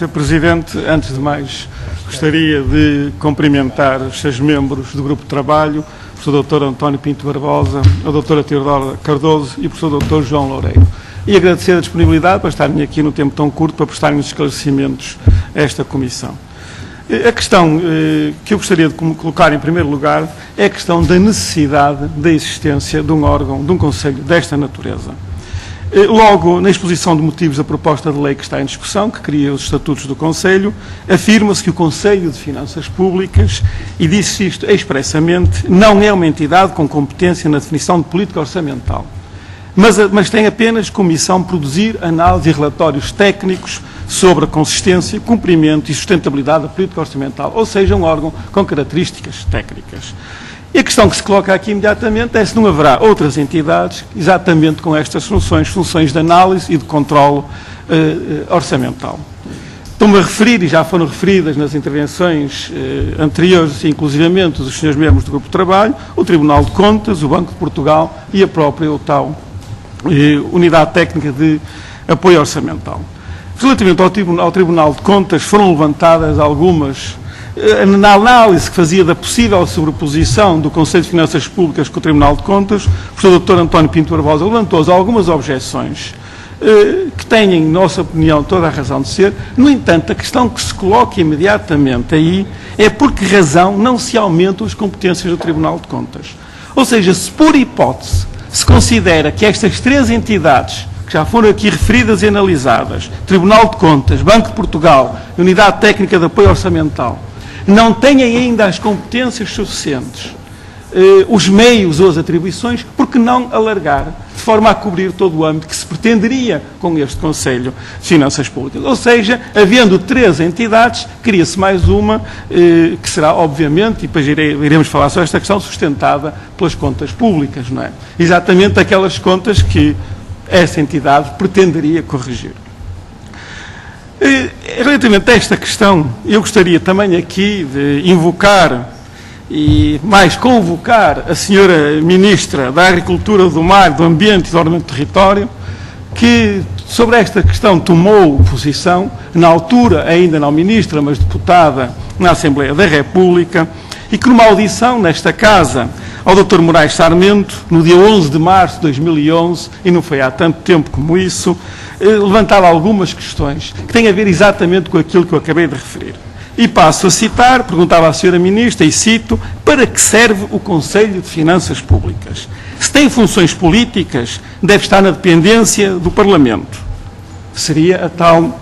Sr. Presidente, antes de mais, gostaria de cumprimentar os seus membros do Grupo de Trabalho, o Sr. Dr. António Pinto Barbosa, a Dra. Teodora Cardoso e o Sr. Dr. João Loureiro. E agradecer a disponibilidade para estarem aqui num tempo tão curto para prestarem os esclarecimentos a esta Comissão. A questão que eu gostaria de colocar em primeiro lugar é a questão da necessidade da existência de um órgão, de um Conselho desta natureza. Logo, na exposição de motivos da proposta de lei que está em discussão, que cria os estatutos do Conselho, afirma-se que o Conselho de Finanças Públicas, e disse isto expressamente, não é uma entidade com competência na definição de política orçamental, mas tem apenas como missão produzir análise e relatórios técnicos sobre a consistência, cumprimento e sustentabilidade da política orçamental, ou seja, um órgão com características técnicas. E a questão que se coloca aqui imediatamente é se não haverá outras entidades exatamente com estas funções de análise e de controle orçamental. Estou-me a referir, e já foram referidas nas intervenções anteriores, inclusivamente dos senhores membros do Grupo de Trabalho, o Tribunal de Contas, o Banco de Portugal e a própria Unidade Técnica de Apoio Orçamental. Relativamente ao Tribunal de Contas, foram levantadas algumas. Na análise que fazia da possível sobreposição do Conselho de Finanças Públicas com o Tribunal de Contas, o Sr. Dr. António Pinto Barbosa levantou algumas objeções que têm, em nossa opinião, toda a razão de ser. No entanto, a questão que se coloca imediatamente aí é por que razão não se aumentam as competências do Tribunal de Contas. Ou seja, se por hipótese se considera que estas três entidades que já foram aqui referidas e analisadas, Tribunal de Contas, Banco de Portugal e Unidade Técnica de Apoio Orçamental, não têm ainda as competências suficientes, os meios ou as atribuições, por que não alargar, de forma a cobrir todo o âmbito que se pretenderia com este Conselho de Finanças Públicas? Ou seja, havendo três entidades, cria-se mais uma, que será, obviamente, e depois iremos falar sobre esta questão, sustentada pelas contas públicas, não é? Exatamente aquelas contas que essa entidade pretenderia corrigir. Relativamente a esta questão, eu gostaria também aqui de invocar e mais convocar a senhora Ministra da Agricultura, do Mar, do Ambiente e do Ordenamento do Território, que sobre esta questão tomou posição, na altura ainda não Ministra, mas deputada na Assembleia da República, e que numa audição nesta Casa ao Dr. Moraes Sarmento, no dia 11 de março de 2011, e não foi há tanto tempo como isso, levantava algumas questões que têm a ver exatamente com aquilo que eu acabei de referir. E passo a citar, perguntava à Sra. Ministra, e cito, para que serve o Conselho de Finanças Públicas? Se tem funções políticas, deve estar na dependência do Parlamento. Seria a tal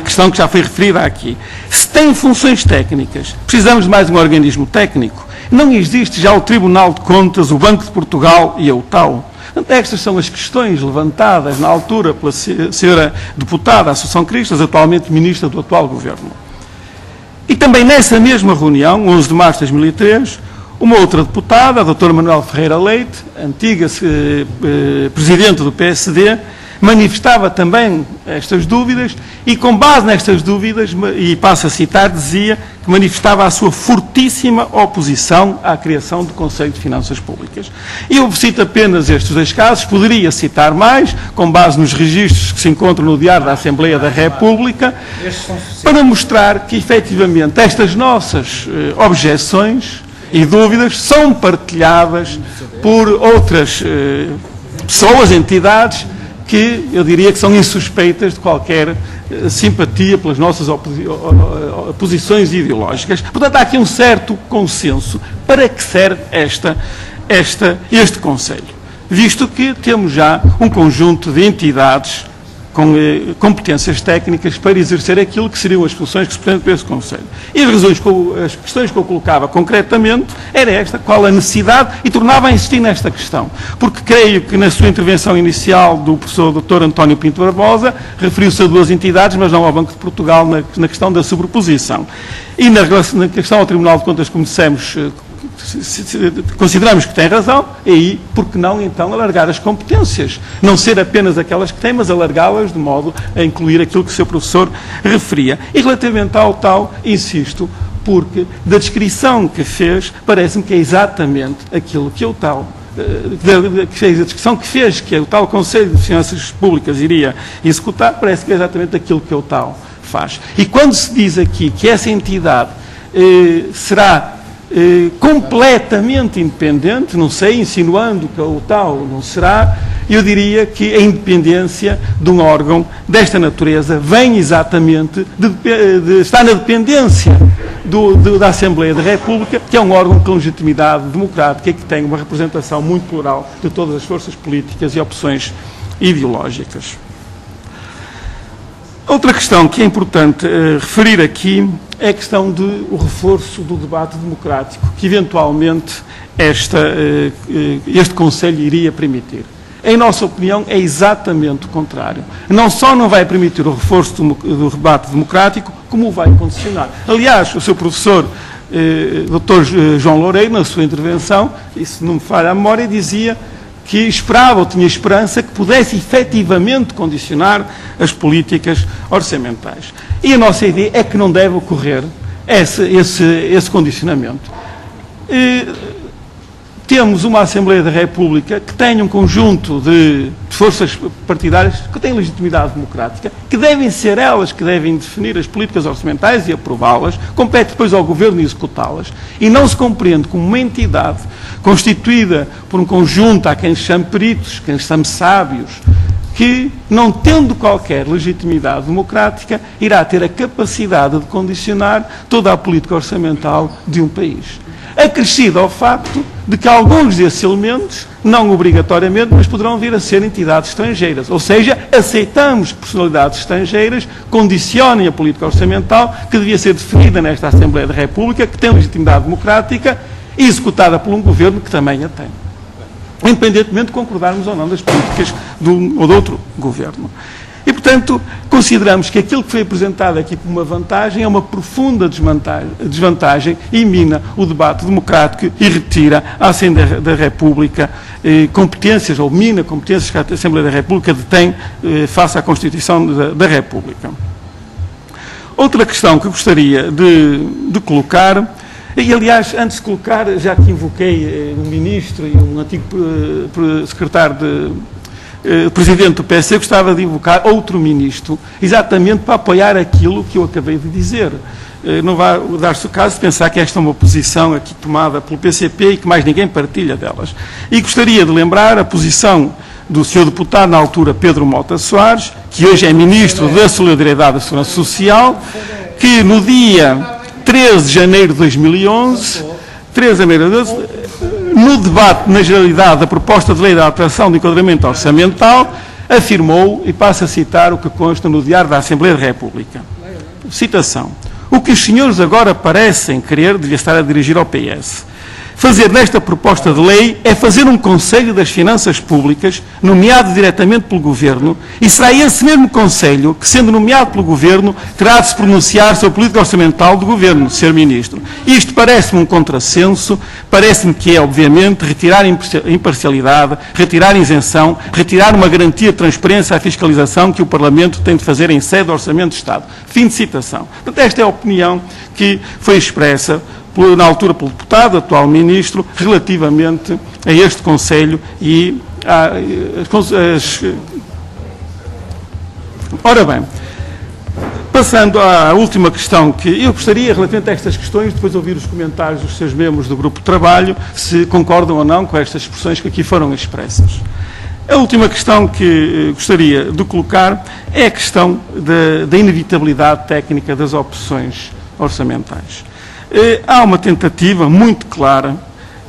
questão que já foi referida aqui. Se tem funções técnicas, precisamos de mais um organismo técnico. Não existe já o Tribunal de Contas, o Banco de Portugal e a UTAU. Portanto, estas são as questões levantadas na altura pela senhora deputada Assunção Cristas, atualmente Ministra do atual Governo. E também nessa mesma reunião, 11 de março de 2003, uma outra deputada, a doutora Manuel Ferreira Leite, antiga Presidente do PSD, manifestava também estas dúvidas e, com base nestas dúvidas, e passo a citar, dizia que manifestava a sua fortíssima oposição à criação do Conselho de Finanças Públicas. Eu cito apenas estes dois casos, poderia citar mais, com base nos registros que se encontram no Diário da Assembleia da República, para mostrar que, efetivamente, estas nossas objeções e dúvidas são partilhadas por outras pessoas, entidades, que eu diria que são insuspeitas de qualquer simpatia pelas nossas posições ideológicas. Portanto, há aqui um certo consenso para que serve este Conselho, visto que temos já um conjunto de entidades com competências técnicas para exercer aquilo que seriam as funções que se pretende para esse Conselho. E as questões que eu colocava concretamente era esta, qual a necessidade, e tornava a insistir nesta questão, porque creio que na sua intervenção inicial do professor Dr. António Pinto Barbosa referiu-se a duas entidades, mas não ao Banco de Portugal na questão da sobreposição. E na questão ao Tribunal de Contas, como dissemos, consideramos que tem razão, e aí, por que não, então, alargar as competências? Não ser apenas aquelas que tem, mas alargá-las de modo a incluir aquilo que o seu professor referia. E relativamente ao tal, insisto, porque da descrição que fez, parece-me que é exatamente aquilo que o tal, que fez a descrição que fez, que o tal Conselho de Finanças Públicas iria executar, parece que é exatamente aquilo que o tal faz. E quando se diz aqui que essa entidade será completamente independente, não sei, insinuando que o tal não será, eu diria que a independência de um órgão desta natureza vem exatamente de estar na dependência da Assembleia da República, que é um órgão com legitimidade democrática e que tem uma representação muito plural de todas as forças políticas e opções ideológicas. Outra questão que é importante referir aqui é a questão do reforço do debate democrático que eventualmente este Conselho iria permitir. Em nossa opinião, é exatamente o contrário. Não só não vai permitir o reforço do debate democrático, como o vai condicionar. Aliás, o seu professor, Dr. João Loureiro, na sua intervenção, e se não me falha a memória, dizia que esperava ou tinha esperança que pudesse efetivamente condicionar as políticas orçamentais. E a nossa ideia é que não deve ocorrer esse condicionamento. Temos uma Assembleia da República que tem um conjunto de forças partidárias que têm legitimidade democrática, que devem ser elas que devem definir as políticas orçamentais e aprová-las, compete depois ao Governo executá-las, e não se compreende como uma entidade constituída por um conjunto, há quem chame peritos, quem chame sábios, que, não tendo qualquer legitimidade democrática, irá ter a capacidade de condicionar toda a política orçamental de um país. Acrescido ao facto de que alguns desses elementos, não obrigatoriamente, mas poderão vir a ser entidades estrangeiras. Ou seja, aceitamos que personalidades estrangeiras condicionem a política orçamental que devia ser definida nesta Assembleia da República, que tem legitimidade democrática e executada por um governo que também a tem. Independentemente de concordarmos ou não das políticas de um ou de outro governo. E, portanto, consideramos que aquilo que foi apresentado aqui como uma vantagem é uma profunda desvantagem e mina o debate democrático e retira à Assembleia da República competências, ou mina competências que a Assembleia da República detém face à Constituição da República. Outra questão que eu gostaria de colocar, e aliás, antes de colocar, já que invoquei um ministro e um antigo secretário presidente do PS, eu gostava de invocar outro ministro, exatamente para apoiar aquilo que eu acabei de dizer. Não vai dar-se o caso de pensar que esta é uma posição aqui tomada pelo PCP e que mais ninguém partilha delas. E gostaria de lembrar a posição do Sr. Deputado, na altura, Pedro Mota Soares, que hoje é Ministro da Solidariedade e da Segurança Social, que no dia 13 de janeiro de 2011, no debate na generalidade da proposta de lei de alteração do enquadramento orçamental, afirmou, e passo a citar o que consta no Diário da Assembleia da República. Citação. O que os senhores agora parecem querer, devia estar a dirigir ao PS, fazer nesta proposta de lei é fazer um Conselho das Finanças Públicas, nomeado diretamente pelo Governo, e será esse mesmo Conselho que, sendo nomeado pelo Governo, terá de se pronunciar sobre a política orçamental do Governo, Sr. Ministro. Isto parece-me um contrassenso, parece-me que é, obviamente, retirar imparcialidade, retirar isenção, retirar uma garantia de transparência à fiscalização que o Parlamento tem de fazer em sede do Orçamento de Estado. Fim de citação. Portanto, esta é a opinião que foi expressa na altura pelo deputado, atual ministro, relativamente a este Conselho e Ora bem, passando à última questão que eu gostaria, relativamente a estas questões, depois de ouvir os comentários dos seus membros do grupo de trabalho, se concordam ou não com estas expressões que aqui foram expressas. A última questão que gostaria de colocar é a questão da inevitabilidade técnica das opções orçamentais. Há uma tentativa muito clara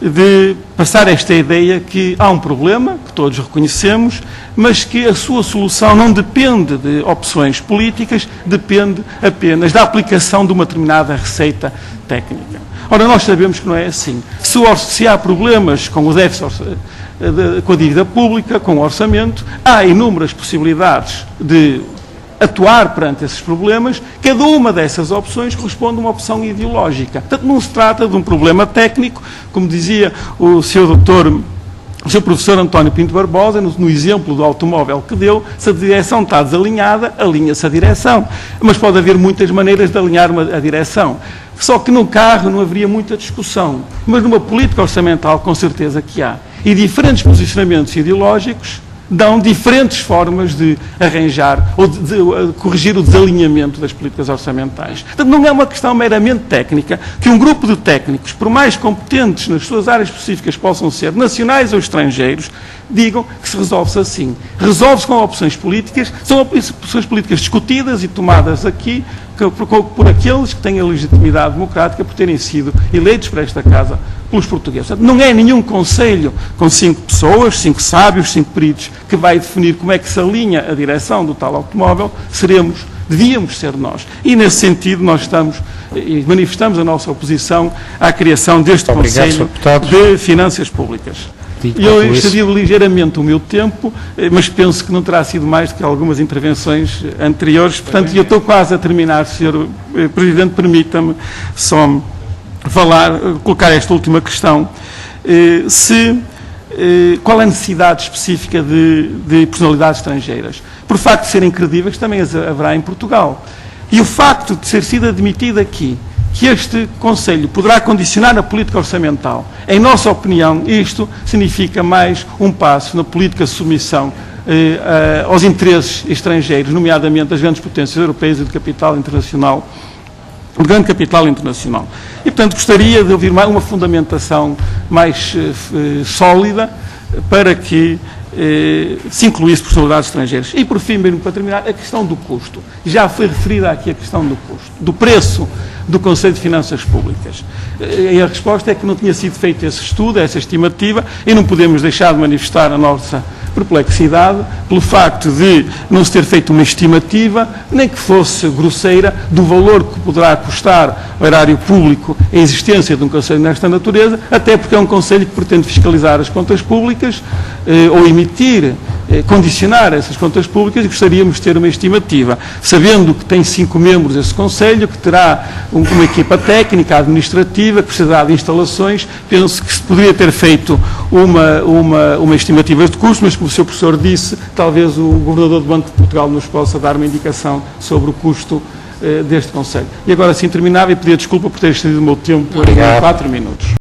de passar esta ideia que há um problema, que todos reconhecemos, mas que a sua solução não depende de opções políticas, depende apenas da aplicação de uma determinada receita técnica. Ora, nós sabemos que não é assim. Se há problemas com o déficit, com a dívida pública, com o orçamento, há inúmeras possibilidades de atuar perante esses problemas. Cada uma dessas opções corresponde a uma opção ideológica. Portanto, não se trata de um problema técnico, como dizia o Sr. Professor António Pinto Barbosa, no exemplo do automóvel que deu, se a direção está desalinhada, alinha-se a direção. Mas pode haver muitas maneiras de alinhar a direção. Só que no carro não haveria muita discussão. Mas numa política orçamental, com certeza que há. E diferentes posicionamentos ideológicos dão diferentes formas de arranjar ou de corrigir o desalinhamento das políticas orçamentais. Portanto, não é uma questão meramente técnica que um grupo de técnicos, por mais competentes nas suas áreas específicas possam ser, nacionais ou estrangeiros, digam que se resolve-se assim. Resolve-se com opções políticas, são opções políticas discutidas e tomadas aqui por aqueles que têm a legitimidade democrática por terem sido eleitos para esta Casa pelos portugueses. Portanto, não é nenhum conselho com 5 pessoas, 5 sábios, 5 peritos, que vai definir como é que se alinha a direção do tal automóvel, devíamos ser nós. E, nesse sentido, nós estamos e manifestamos a nossa oposição à criação deste Conselho de Finanças Públicas. Eu excedi ligeiramente o meu tempo, mas penso que não terá sido mais do que algumas intervenções anteriores. Portanto, eu estou quase a terminar, Sr. Presidente, permita-me só colocar esta última questão. Qual é a necessidade específica de personalidades estrangeiras? Por facto de serem credíveis, também as haverá em Portugal. E o facto de ter sido admitido aqui que este Conselho poderá condicionar a política orçamental, em nossa opinião, isto significa mais um passo na política de submissão aos interesses estrangeiros, nomeadamente das grandes potências europeias e de capital internacional, de grande capital internacional. E, portanto, gostaria de ouvir uma fundamentação mais sólida para que se incluísse personalidades estrangeiras. E, por fim, mesmo para terminar, a questão do custo. Já foi referida aqui a questão do custo, do preço do Conselho de Finanças Públicas. E a resposta é que não tinha sido feito esse estudo, essa estimativa, e não podemos deixar de manifestar a nossa perplexidade pelo facto de não se ter feito uma estimativa, nem que fosse grosseira, do valor que poderá custar ao erário público a existência de um Conselho desta natureza, até porque é um Conselho que pretende fiscalizar as contas públicas ou condicionar essas contas públicas, e gostaríamos de ter uma estimativa, sabendo que tem 5 membros esse Conselho, que terá uma equipa técnica, administrativa, que precisará de instalações. Penso que se poderia ter feito uma estimativa de custo, mas como o Sr. Professor disse, talvez o Governador do Banco de Portugal nos possa dar uma indicação sobre o custo deste Conselho. E agora sim terminava e pedia desculpa por ter excedido o meu tempo em 4 minutos.